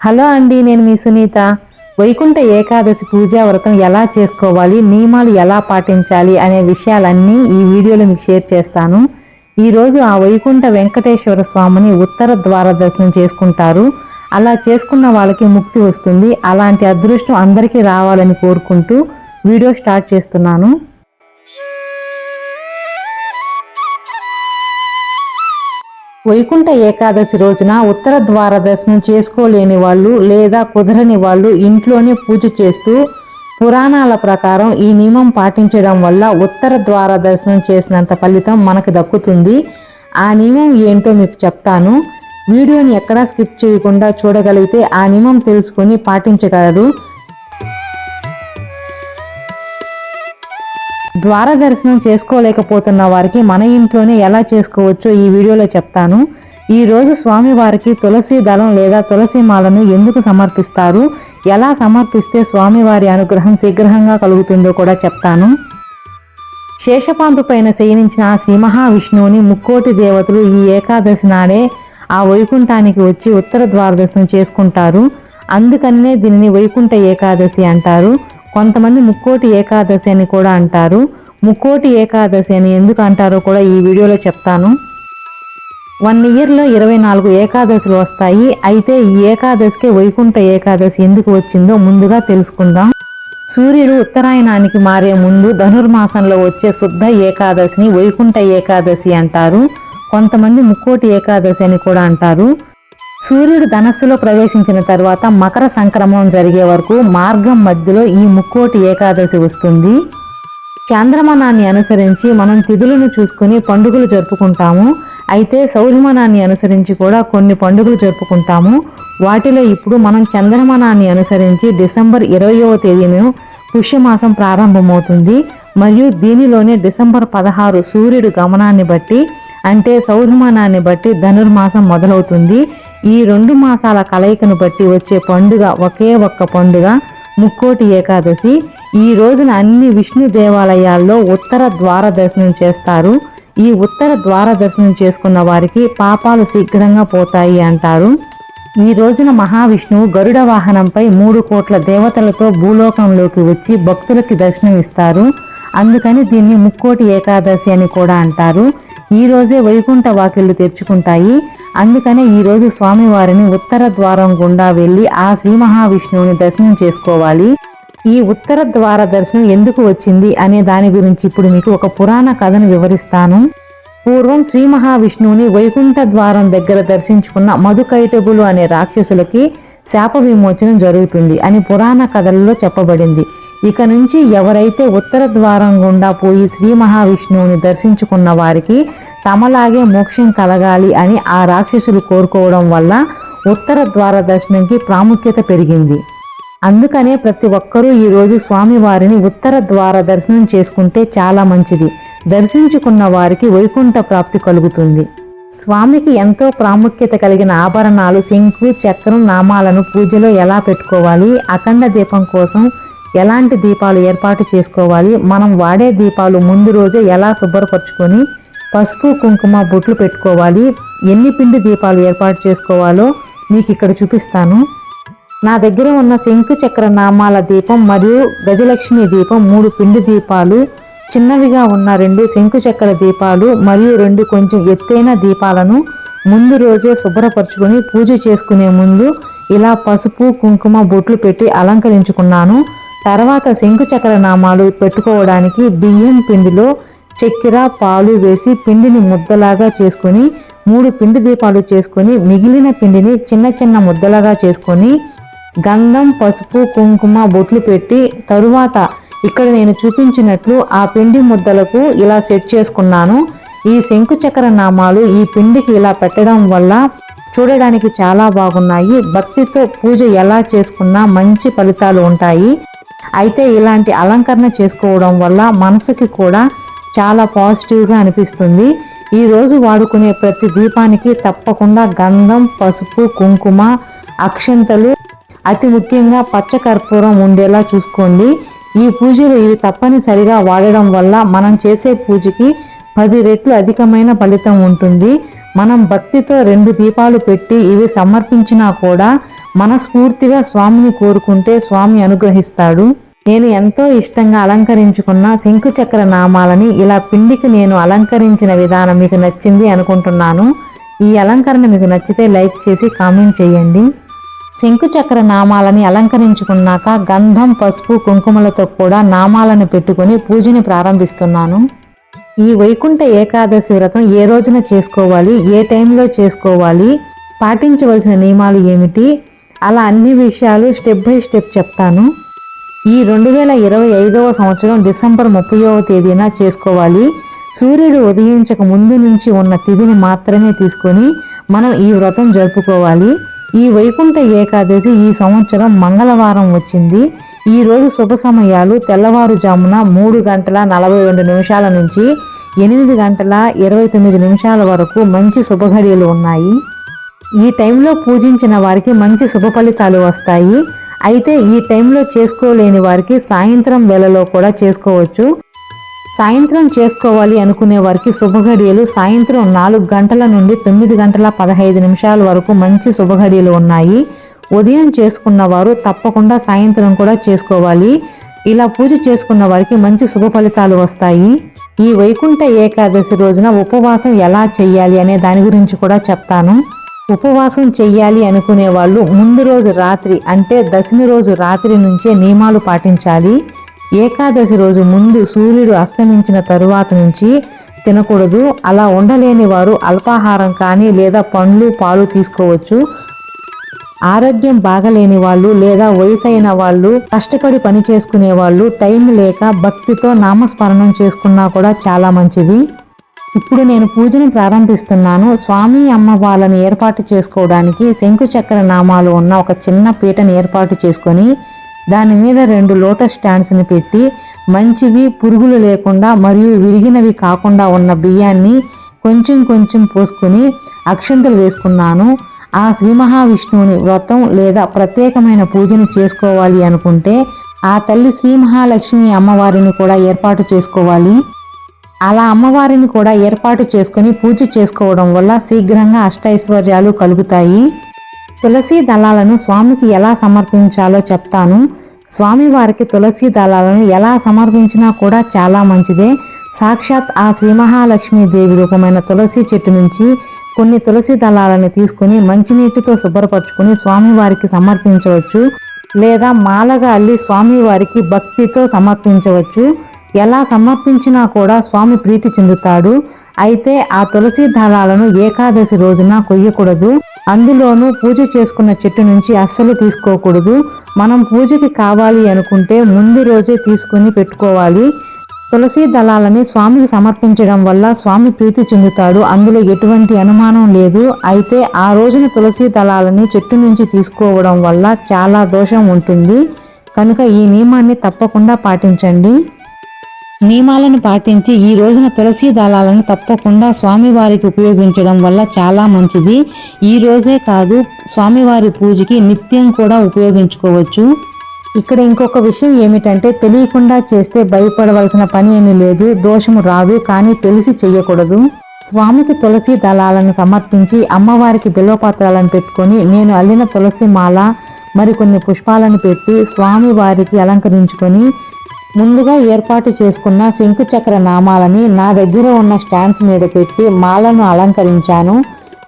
Hello అండి, నేను మీ సునీత. వైకుంఠ ఏకాదశి పూజా వ్రతం ఎలా చేసుకోవాలి, నియమాలు ఎలా పాటించాలి అనే విషయాలన్నీ ఈ వీడియోలో మీకు షేర్ చేస్తాను. ఈరోజు ఆ వైకుంఠ వెంకటేశ్వర స్వామిని ఉత్తర ద్వార దర్శనం చేసుకుంటారు. అలా చేసుకున్న వాళ్ళకి ముక్తి వస్తుంది. అలాంటి అదృష్టం అందరికీ రావాలని కోరుకుంటూ వీడియో స్టార్ట్ చేస్తున్నాను. వైకుంఠ ఏకాదశి రోజున ఉత్తర ద్వార దర్శనం చేసుకోలేని వాళ్ళు లేదా కుదరని వాళ్ళు ఇంట్లోనే పూజ చేస్తూ పురాణాల ప్రకారం ఈ నియమం పాటించడం వల్ల ఉత్తర ద్వార దర్శనం చేసినంత ఫలితం మనకు దక్కుతుంది. ఆ నియమం ఏంటో మీకు చెప్తాను. వీడియోని ఎక్కడా స్కిప్ చేయకుండా చూడగలిగితే ఆ నియమం తెలుసుకొని పాటించగలరు. ద్వార దర్శనం చేసుకోలేకపోతున్న వారికి మన ఇంట్లోనే ఎలా చేసుకోవచ్చో ఈ వీడియోలో చెప్తాను. ఈరోజు స్వామివారికి తులసి దళం లేదా తులసి మాలను ఎందుకు సమర్పిస్తారు, ఎలా సమర్పిస్తే స్వామివారి అనుగ్రహం శీఘ్రంగా కలుగుతుందో కూడా చెప్తాను. శేషపాంపు పైన శయనించిన శ్రీ మహావిష్ణువుని ముక్కోటి దేవతలు ఈ ఏకాదశి నాడే ఆ వైకుంఠానికి వచ్చి ఉత్తర ద్వార దర్శనం చేసుకుంటారు. అందుకనే దీనిని వైకుంఠ ఏకాదశి అంటారు. కొంతమంది ముక్కోటి ఏకాదశి అని కూడా అంటారు. ముక్కోటి ఏకాదశి అని ఎందుకు అంటారో కూడా ఈ వీడియోలో చెప్తాను. 1 ఇయర్లో 24 ఏకాదశులు వస్తాయి. అయితే ఈ ఏకాదశికి వైకుంఠ ఏకాదశి ఎందుకు వచ్చిందో ముందుగా తెలుసుకుందాం. సూర్యుడు ఉత్తరాయణానికి మారే ముందు ధనుర్మాసంలో వచ్చే శుద్ధ ఏకాదశిని వైకుంఠ ఏకాదశి అంటారు. కొంతమంది ముక్కోటి ఏకాదశి అని కూడా అంటారు. సూర్యుడు ధనస్సులో ప్రవేశించిన తర్వాత మకర సంక్రమణం జరిగే వరకు మార్గం మధ్యలో ఈ ముక్కోటి ఏకాదశి వస్తుంది. చాంద్రమానాన్ని అనుసరించి మనం తిథులను చూసుకుని పండుగలు జరుపుకుంటాము. అయితే సౌరమానాన్ని అనుసరించి కూడా కొన్ని పండుగలు జరుపుకుంటాము. వాటిలో ఇప్పుడు మనం చంద్రమానాన్ని అనుసరించి డిసెంబర్ 20వ తేదీన పుష్యమాసం ప్రారంభమవుతుంది. మరియు దీనిలోనే డిసెంబర్ 16 సూర్యుడు గమనాన్ని బట్టి అంటే సౌరమానాన్ని బట్టి ధనుర్మాసం మొదలవుతుంది. ఈ 2 మాసాల కలయికను బట్టి వచ్చే పండుగ ఒకే ఒక్క పండుగ ముక్కోటి ఏకాదశి. ఈ రోజున అన్ని విష్ణు దేవాలయాల్లో ఉత్తర ద్వార దర్శనం చేస్తారు. ఈ ఉత్తర ద్వార దర్శనం చేసుకున్న వారికి పాపాలు శీఘ్రంగా పోతాయి అంటారు. ఈ రోజున మహావిష్ణువు గరుడ వాహనంపై 3 కోట్ల దేవతలతో భూలోకంలోకి వచ్చి భక్తులకి దర్శనం ఇస్తారు. అందుకని దీన్ని ముక్కోటి ఏకాదశి అని కూడా అంటారు. ఈ రోజే వైకుంఠ వాకిళ్లు తెరుచుకుంటాయి. అందుకనే ఈరోజు స్వామివారిని ఉత్తర ద్వారం గుండా వెళ్ళి ఆ శ్రీ మహావిష్ణువుని దర్శనం చేసుకోవాలి. ఈ ఉత్తర ద్వార దర్శనం ఎందుకు వచ్చింది అనే దాని గురించి ఇప్పుడు మీకు ఒక పురాణ కథను వివరిస్తాను. పూర్వం శ్రీ మహావిష్ణువుని వైకుంఠ ద్వారం దగ్గర దర్శించుకున్న మధుకైటబులు అనే రాక్షసులకి శాప విమోచనం జరుగుతుంది అని పురాణ కథలలో చెప్పబడింది. ఇక నుంచి ఎవరైతే ఉత్తర ద్వారం గుండా పోయి శ్రీ మహావిష్ణువుని దర్శించుకున్న వారికి తమలాగే మోక్షం కలగాలి అని ఆ రాక్షసులు కోరుకోవడం వల్ల ఉత్తర ద్వార దర్శనంకి ప్రాముఖ్యత పెరిగింది. అందుకనే ప్రతి ఒక్కరూ ఈరోజు స్వామివారిని ఉత్తర ద్వార దర్శనం చేసుకుంటే చాలా మంచిది. దర్శించుకున్న వారికి వైకుంఠ ప్రాప్తి కలుగుతుంది. స్వామికి ఎంతో ప్రాముఖ్యత కలిగిన ఆభరణాలు శంకు చక్రం నామాలను పూజలో ఎలా పెట్టుకోవాలి, అఖండ దీపం కోసం ఎలాంటి దీపాలు ఏర్పాటు చేసుకోవాలి, మనం వాడే దీపాలు ముందు రోజే ఎలా శుభ్రపరచుకొని పసుపు కుంకుమ బొట్లు పెట్టుకోవాలి, ఎన్ని పిండి దీపాలు ఏర్పాటు చేసుకోవాలో మీకు ఇక్కడ చూపిస్తాను. నా దగ్గర ఉన్న శంకు చక్ర నామాల దీపం మరియు గజలక్ష్మి దీపం 3 పిండి దీపాలు, చిన్నవిగా ఉన్న 2 శంకు చక్ర దీపాలు మరియు 2 కొంచెం ఎత్తైన దీపాలను ముందు రోజే శుభ్రపరచుకొని పూజ చేసుకునే ముందు ఇలా పసుపు కుంకుమ బొట్లు పెట్టి అలంకరించుకున్నాను. తర్వాత శంకు చక్ర నామాలు పెట్టుకోవడానికి బియ్యం పిండిలో చక్కెర పాలు వేసి పిండిని ముద్దలాగా చేసుకొని 3 పిండి దీపాలు చేసుకొని మిగిలిన పిండిని చిన్న చిన్న ముద్దలాగా చేసుకొని గంధం పసుపు కుంకుమ బొట్లు పెట్టి తరువాత ఇక్కడ నేను చూపించినట్లు ఆ పిండి ముద్దలకు ఇలా సెట్ చేసుకున్నాను. ఈ శంకు చక్ర నామాలు ఈ పిండికి ఇలా పెట్టడం వల్ల చూడడానికి చాలా బాగున్నాయి. భక్తితో పూజ ఎలా చేసుకున్నా మంచి ఫలితాలు ఉంటాయి. అయితే ఇలాంటి అలంకరణ చేసుకోవడం వల్ల మనసుకి కూడా చాలా పాజిటివ్గా అనిపిస్తుంది. ఈరోజు వాడుకునే ప్రతి దీపానికి తప్పకుండా గంధం పసుపు కుంకుమ అక్షంతలు అతి ముఖ్యంగా పచ్చకర్పూరం ఉండేలా చూసుకోండి. ఈ పూజలు ఇవి తప్పనిసరిగా వాడడం వల్ల మనం చేసే పూజకి 10 రెట్లు అధికమైన ఫలితం ఉంటుంది. మనం భక్తితో 2 దీపాలు పెట్టి ఇవి సమర్పించినా కూడా మనస్ఫూర్తిగా స్వామిని కోరుకుంటే స్వామి అనుగ్రహిస్తాడు. నేను ఎంతో ఇష్టంగా అలంకరించుకున్న శంకుచక్ర నామాలని ఇలా పిండికి నేను అలంకరించిన విధానం మీకు నచ్చింది అనుకుంటున్నాను. ఈ అలంకరణ మీకు నచ్చితే లైక్ చేసి కామెంట్ చేయండి. శంకుచక్ర నామాలని అలంకరించుకున్నాక గంధం, పసుపు, కుంకుమలతో కూడా నామాలను పెట్టుకుని పూజని ప్రారంభిస్తున్నాను. ఈ వైకుంఠ ఏకాదశి వ్రతం ఏ రోజున చేసుకోవాలి, ఏ టైంలో చేసుకోవాలి, పాటించవలసిన నియమాలు ఏమిటి, అలా అన్ని విషయాలు స్టెప్ బై స్టెప్ చెప్తాను. ఈ 2025వ సంవత్సరం డిసెంబర్ 30వ తేదీన చేసుకోవాలి. సూర్యుడు ఉదయించక ముందు నుంచి ఉన్న తిథిని మాత్రమే తీసుకొని మనం ఈ వ్రతం జరుపుకోవాలి. ఈ వైకుంఠ ఏకాదశి ఈ సంవత్సరం మంగళవారం వచ్చింది. ఈ రోజు శుభ సమయాలు తెల్లవారుజామున 3:42 నుంచి 8:29 వరకు మంచి శుభఘడియలు ఉన్నాయి. ఈ టైంలో పూజించిన వారికి మంచి శుభ ఫలితాలు వస్తాయి. అయితే ఈ టైంలో చేసుకోలేని వారికి సాయంత్రం వేళలో కూడా చేసుకోవచ్చు. సాయంత్రం చేసుకోవాలి అనుకునే వారికి శుభఘడియలు సాయంత్రం 4 గంటల నుండి 9:15 వరకు మంచి శుభఘడియలు ఉన్నాయి. ఉదయం చేసుకున్న వారు తప్పకుండా సాయంత్రం కూడా చేసుకోవాలి. ఇలా పూజ చేసుకున్న వారికి మంచి శుభ ఫలితాలు వస్తాయి. ఈ వైకుంఠ ఏకాదశి రోజున ఉపవాసం ఎలా చెయ్యాలి అనే దాని గురించి కూడా చెప్తాను. ఉపవాసం చెయ్యాలి అనుకునే వాళ్ళు ముందు రోజు రాత్రి అంటే దశమి రోజు రాత్రి నుంచే నియమాలు పాటించాలి. ఏకాదశి రోజు ముందు సూర్యుడు అస్తమించిన తరువాత నుంచి తినకూడదు. అలా ఉండలేని వారు అల్పాహారం కానీ లేదా పండ్లు, పాలు తీసుకోవచ్చు. ఆరోగ్యం బాగలేని వాళ్ళు లేదా వయసైన వాళ్ళు, కష్టపడి పని చేసుకునే వాళ్ళు టైం లేక భక్తితో నామస్మరణం చేసుకున్నా కూడా చాలా మంచిది. ఇప్పుడు నేను పూజను ప్రారంభిస్తున్నాను. స్వామి అమ్మవార్లను ఏర్పాటు చేసుకోవడానికి శంకుచక్ర నామాలు ఉన్న ఒక చిన్న పీటను ఏర్పాటు చేసుకొని దాని మీద 2 లోటస్ స్టాండ్స్ని పెట్టి మంచివి, పురుగులు లేకుండా మరియు విరిగినవి కాకుండా ఉన్న బియ్యాన్ని కొంచెం కొంచెం పోసుకొని అక్షంతలు వేసుకున్నాను. ఆ శ్రీ మహావిష్ణువుని వ్రతం లేదా ప్రత్యేకమైన పూజని చేసుకోవాలి అనుకుంటే ఆ తల్లి శ్రీ మహాలక్ష్మి అమ్మవారిని కూడా ఏర్పాటు చేసుకోవాలి. అలా అమ్మవారిని కూడా ఏర్పాటు చేసుకుని పూజ చేసుకోవడం వల్ల శీఘ్రంగా అష్టైశ్వర్యాలు కలుగుతాయి. తులసి దళాలను స్వామికి ఎలా సమర్పించాలో చెప్తాను. స్వామివారికి తులసి దళాలను ఎలా సమర్పించినా కూడా చాలా మంచిదే. సాక్షాత్ ఆ శ్రీ మహాలక్ష్మీదేవి రూపమైన తులసి చెట్టు నుంచి కొన్ని తులసి దళాలను తీసుకుని మంచినీటితో శుభ్రపరచుకుని స్వామివారికి సమర్పించవచ్చు. లేదా మాలగా అల్లి స్వామివారికి భక్తితో సమర్పించవచ్చు. ఎలా సమర్పించినా కూడా స్వామి ప్రీతి చెందుతాడు. అయితే ఆ తులసి దళాలను ఏకాదశి రోజున కొయ్యకూడదు. అందులోనూ పూజ చేసుకున్న చెట్టు నుంచి అస్సలు తీసుకోకూడదు. మనం పూజకి కావాలి అనుకుంటే ముందు రోజే తీసుకుని పెట్టుకోవాలి. తులసి దళాలని స్వామికి సమర్పించడం వల్ల స్వామి ప్రీతి చెందుతాడు. అందులో ఎటువంటి అనుమానం లేదు. అయితే ఆ రోజున తులసి దళాలని చెట్టు నుంచి తీసుకోవడం వల్ల చాలా దోషం ఉంటుంది. కనుక ఈ నియమాన్ని తప్పకుండా పాటించండి. నియమాలను పాటించి ఈ రోజున తులసి దళాలను తప్పకుండా స్వామివారికి ఉపయోగించడం వల్ల చాలా మంచిది. ఈ రోజే కాదు, స్వామివారి పూజకి నిత్యం కూడా ఉపయోగించుకోవచ్చు. ఇక్కడ ఇంకొక విషయం ఏమిటంటే తెలియకుండా చేస్తే భయపడవలసిన పని ఏమీ లేదు, దోషము రాదు. కానీ తెలిసి చెయ్యకూడదు. స్వామికి తులసి దళాలను సమర్పించి అమ్మవారికి బిల్వపత్రాలను పెట్టుకొని నేను అల్లిన తులసి మాల మరికొన్ని పుష్పాలను పెట్టి స్వామివారికి అలంకరించుకొని ముందుగా ఏర్పాటు చేసుకున్న శంకుచక్ర నామాలని నా దగ్గర ఉన్న స్టాండ్స్ మీద పెట్టి మాలను అలంకరించాను.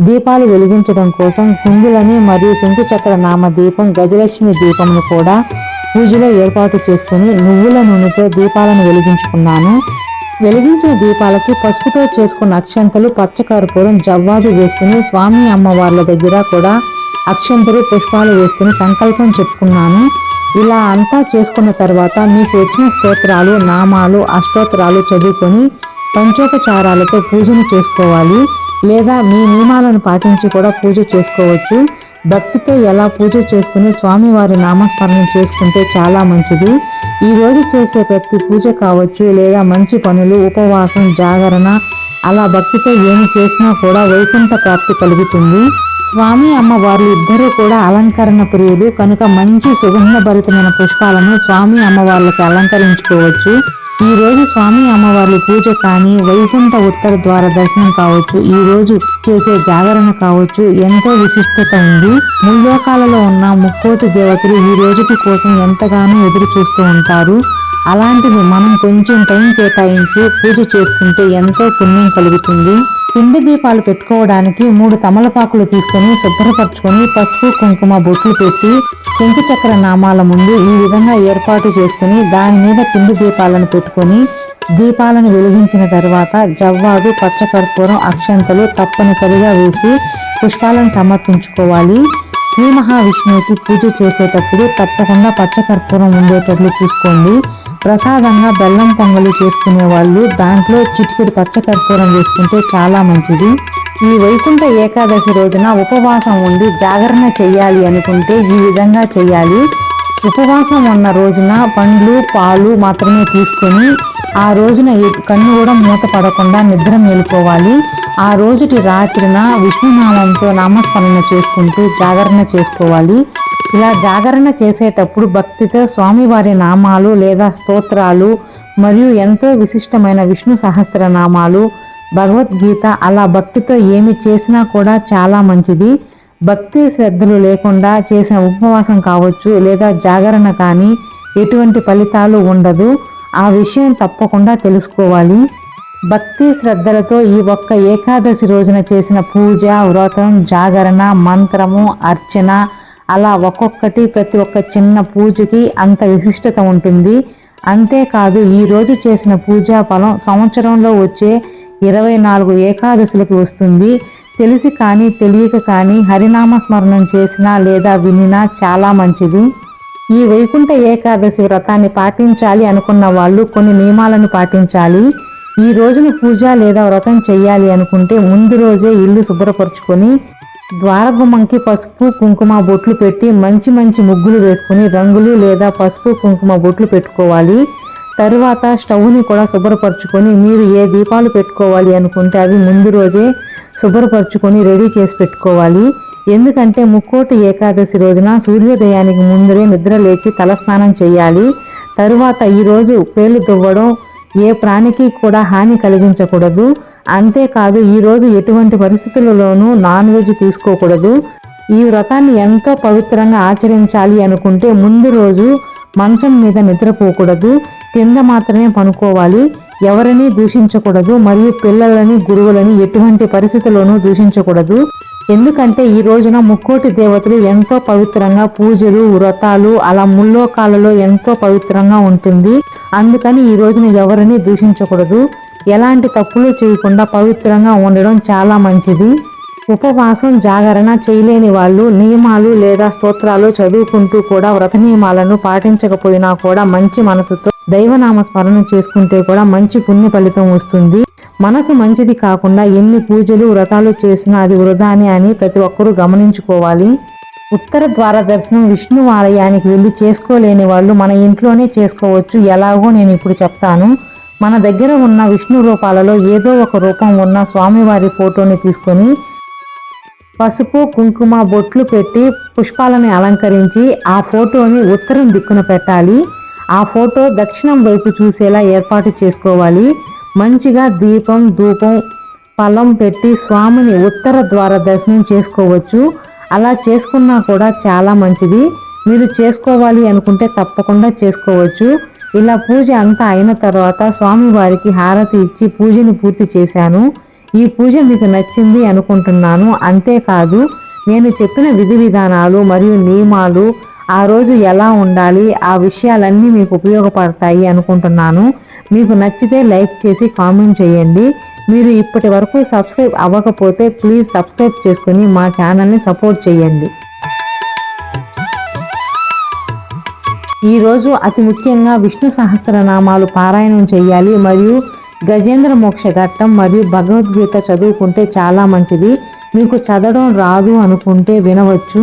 దీపాలు వెలిగించడం కోసం కుందులని మరియు శంకుచక్ర నామ దీపం, గజలక్ష్మి దీపంను కూడా పూజలో ఏర్పాటు చేసుకుని నువ్వుల నూనెతో దీపాలను వెలిగించుకున్నాను. వెలిగించిన దీపాలకి పసుపుతో చేసుకున్న అక్షంతలు, పచ్చకర్పూరం, జవ్వాదు వేసుకుని స్వామి అమ్మవార్ల దగ్గర కూడా అక్షంతలు, పుష్పాలు వేసుకుని సంకల్పం చెప్పుకున్నాను. ఇలా అంతా చేసుకున్న తర్వాత మీకు వచ్చిన స్తోత్రాలు, నామాలు, అష్టోత్తరాలు చదువుకొని పంచోపచారాలతో పూజను చేసుకోవాలి. లేదా మీ నియమాలను పాటించి కూడా పూజ చేసుకోవచ్చు. భక్తితో ఎలా పూజ చేసుకుని స్వామివారి నామస్మరణ చేసుకుంటే చాలా మంచిది. ఈరోజు చేసే ప్రతి పూజ కావచ్చు లేదా మంచి పనులు, ఉపవాసం, జాగరణ అలా భక్తితో ఏమి చేసినా కూడా వైకుంఠ ప్రాప్తి కలుగుతుంది. స్వామి అమ్మవార్లు ఇద్దరూ కూడా అలంకరణ ప్రియులు కనుక మంచి సుగంధభరితమైన పుష్పాలను స్వామి అమ్మవార్లకి అలంకరించుకోవచ్చు. ఈ రోజు స్వామి అమ్మవార్ల పూజ కానీ, వైకుంఠ ఉత్తర ద్వార దర్శనం కావచ్చు, ఈ రోజు చేసే జాగరణ కావచ్చు, ఎంతో విశిష్టత ఉంది. ముల్లోకాలలో ఉన్న ముక్కోటి దేవతలు ఈ రోజుకి కోసం ఎంతగానో ఎదురు చూస్తూ ఉంటారు. అలాంటిది మనం కొంచెం టైం కేటాయించి పూజ చేసుకుంటే ఎంతో పుణ్యం కలుగుతుంది. పిండి దీపాలు పెట్టుకోవడానికి 3 తమలపాకులు తీసుకొని శుభ్రపరచుకొని పసుపు కుంకుమ బొట్లు పెట్టి శంకుచక్ర నామాల ముందు ఈ విధంగా ఏర్పాటు చేసుకుని దాని మీద పిండి దీపాలను పెట్టుకొని దీపాలను వెలిగించిన తర్వాత జవ్వాదు, పచ్చకర్పూరం, అక్షంతలు తప్పనిసరిగా వేసి పుష్పాలను సమర్పించుకోవాలి. శ్రీ మహావిష్ణువుకి పూజ చేసేటప్పుడు తప్పకుండా పచ్చకర్పూరం ఉండేటట్లు చూసుకోండి. ప్రసాదంగా బెల్లం పొంగలు చేసుకునే వాళ్ళు దాంట్లో చిటికెడు పచ్చకర్పూరం వేసుకుంటే చాలా మంచిది. ఈ వైకుంఠ ఏకాదశి రోజున ఉపవాసం ఉండి జాగరణ చెయ్యాలి అనుకుంటే ఈ విధంగా చెయ్యాలి. ఉపవాసం ఉన్న రోజున పండ్లు, పాలు మాత్రమే తీసుకొని ఆ రోజున కన్ను కూడా మూత పడకుండా నిద్ర మేలుకోవాలి. ఆ రోజుటి రాత్రిన విష్ణునామంతో నామస్మరణ చేసుకుంటూ జాగరణ చేసుకోవాలి. ఇలా జాగరణ చేసేటప్పుడు భక్తితో స్వామివారి నామాలు లేదా స్తోత్రాలు మరియు ఎంతో విశిష్టమైన విష్ణు సహస్రనామాలు, భగవద్గీత అలా భక్తితో ఏమి చేసినా కూడా చాలా మంచిది. భక్తి శ్రద్ధలు లేకుండా చేసిన ఉపవాసం కావచ్చు లేదా జాగరణ కానీ ఎటువంటి ఫలితాలు ఉండదు. ఆ విషయం తప్పకుండా తెలుసుకోవాలి. భక్తి శ్రద్ధలతో ఈ ఒక్క ఏకాదశి రోజున చేసిన పూజ, వ్రతం, జాగరణ, మంత్రము, అర్చన అలా ఒక్కొక్కటి ప్రతి ఒక్క చిన్న పూజకి అంత విశిష్టత ఉంటుంది. అంతేకాదు ఈ రోజు చేసిన పూజా ఫలం సంవత్సరంలో వచ్చే 24 ఏకాదశులకు వస్తుంది. తెలిసి కానీ తెలియక కానీ హరినామస్మరణం చేసినా లేదా వినినా చాలా మంచిది. ఈ వైకుంఠ ఏకాదశి వ్రతాన్ని పాటించాలి అనుకున్న వాళ్ళు కొన్ని నియమాలను పాటించాలి. ఈ రోజున పూజ లేదా వ్రతం చెయ్యాలి అనుకుంటే ముందు రోజే ఇల్లు శుభ్రపరచుకొని ద్వారగుమ్మంకి పసుపు కుంకుమ బొట్లు పెట్టి మంచి మంచి ముగ్గులు వేసుకుని రంగులు లేదా పసుపు కుంకుమ బొట్లు పెట్టుకోవాలి. తరువాత స్టవ్ని కూడా శుభ్రపరచుకొని మీరు ఏ దీపాలు పెట్టుకోవాలి అనుకుంటే అవి ముందు రోజే శుభ్రపరచుకొని రెడీ చేసి పెట్టుకోవాలి. ఎందుకంటే ముక్కోటి ఏకాదశి రోజున సూర్యోదయానికి ముందరే నిద్ర లేచి తలస్నానం చేయాలి. తరువాత ఈరోజు పేర్లు దువ్వడం ఏ ప్రాణికి కూడా హాని కలిగించకూడదు. అంతేకాదు ఈరోజు ఎటువంటి పరిస్థితులలోనూ నాన్ వెజ్ తీసుకోకూడదు. ఈ వ్రతాన్ని ఎంతో పవిత్రంగా ఆచరించాలి అనుకుంటే ముందు రోజు మంచం మీద నిద్రపోకూడదు. కింద మాత్రమే పనుకోవాలి. ఎవరిని దూషించకూడదు మరియు పిల్లలని, గురువులని ఎటువంటి పరిస్థితుల్లోనూ దూషించకూడదు. ఎందుకంటే ఈ రోజున ముక్కోటి దేవతలు ఎంతో పవిత్రంగా పూజలు, వ్రతాలు అలా ముల్లోకాలలో ఎంతో పవిత్రంగా ఉంటుంది. అందుకని ఈ రోజున ఎవరిని దూషించకూడదు. ఎలాంటి తప్పులు చేయకుండా పవిత్రంగా ఉండడం చాలా మంచిది. ఉపవాసం, జాగరణ చేయలేని వాళ్ళు నియమాలు లేదా స్తోత్రాలు చదువుకుంటూ కూడా వ్రత నియమాలను పాటించకపోయినా కూడా మంచి మనసుతో దైవనామ స్మరణ చేసుకుంటే కూడా మంచి పుణ్య ఫలితం వస్తుంది. మనసు మంచిది కాకుండా ఎన్ని పూజలు, వ్రతాలు చేసినా అది వృధానే అని ప్రతి ఒక్కరూ గమనించుకోవాలి. ఉత్తర ద్వార దర్శనం విష్ణు ఆలయానికి వెళ్ళి చేసుకోలేని వాళ్ళు మన ఇంట్లోనే చేసుకోవచ్చు. ఎలాగో నేను ఇప్పుడు చెప్తాను. మన దగ్గర ఉన్న విష్ణు రూపాలలో ఏదో ఒక రూపం ఉన్న స్వామివారి ఫోటోని తీసుకొని పసుపు కుంకుమ బొట్లు పెట్టి పుష్పాలని అలంకరించి ఆ ఫోటోని ఉత్తరం దిక్కున పెట్టాలి. ఆ ఫోటో దక్షిణం వైపు చూసేలా ఏర్పాటు చేసుకోవాలి. మంచిగా దీపం, ధూపం, ఫలం పెట్టి స్వామిని ఉత్తర ద్వార దర్శనం చేసుకోవచ్చు. అలా చేసుకున్నా కూడా చాలా మంచిది. మీరు చేసుకోవాలి అనుకుంటే తప్పకుండా చేసుకోవచ్చు. ఇలా పూజ అంతా అయిన తర్వాత స్వామివారికి హారతి ఇచ్చి పూజని పూర్తి చేశాను. ఈ పూజ మీకు నచ్చింది అనుకుంటున్నాను. అంతేకాదు నేను చెప్పిన విధి విధానాలు మరియు నియమాలు ఆ రోజు ఎలా ఉండాలి ఆ విషయాలన్నీ మీకు ఉపయోగపడతాయి అనుకుంటున్నాను. మీకు నచ్చితే లైక్ చేసి కామెంట్ చేయండి. మీరు ఇప్పటి వరకు సబ్స్క్రైబ్ అవ్వకపోతే ప్లీజ్ సబ్స్క్రైబ్ చేసుకొని మా ఛానల్ని సపోర్ట్ చేయండి. ఈరోజు అతి ముఖ్యంగా విష్ణు సహస్రనామాలు పారాయణం చేయాలి మరియు గజేంద్ర మోక్ష ఘట్టం మరియు భగవద్గీత చదువుకుంటే చాలా మంచిది. మీకు చదవడం రాదు అనుకుంటే వినవచ్చు.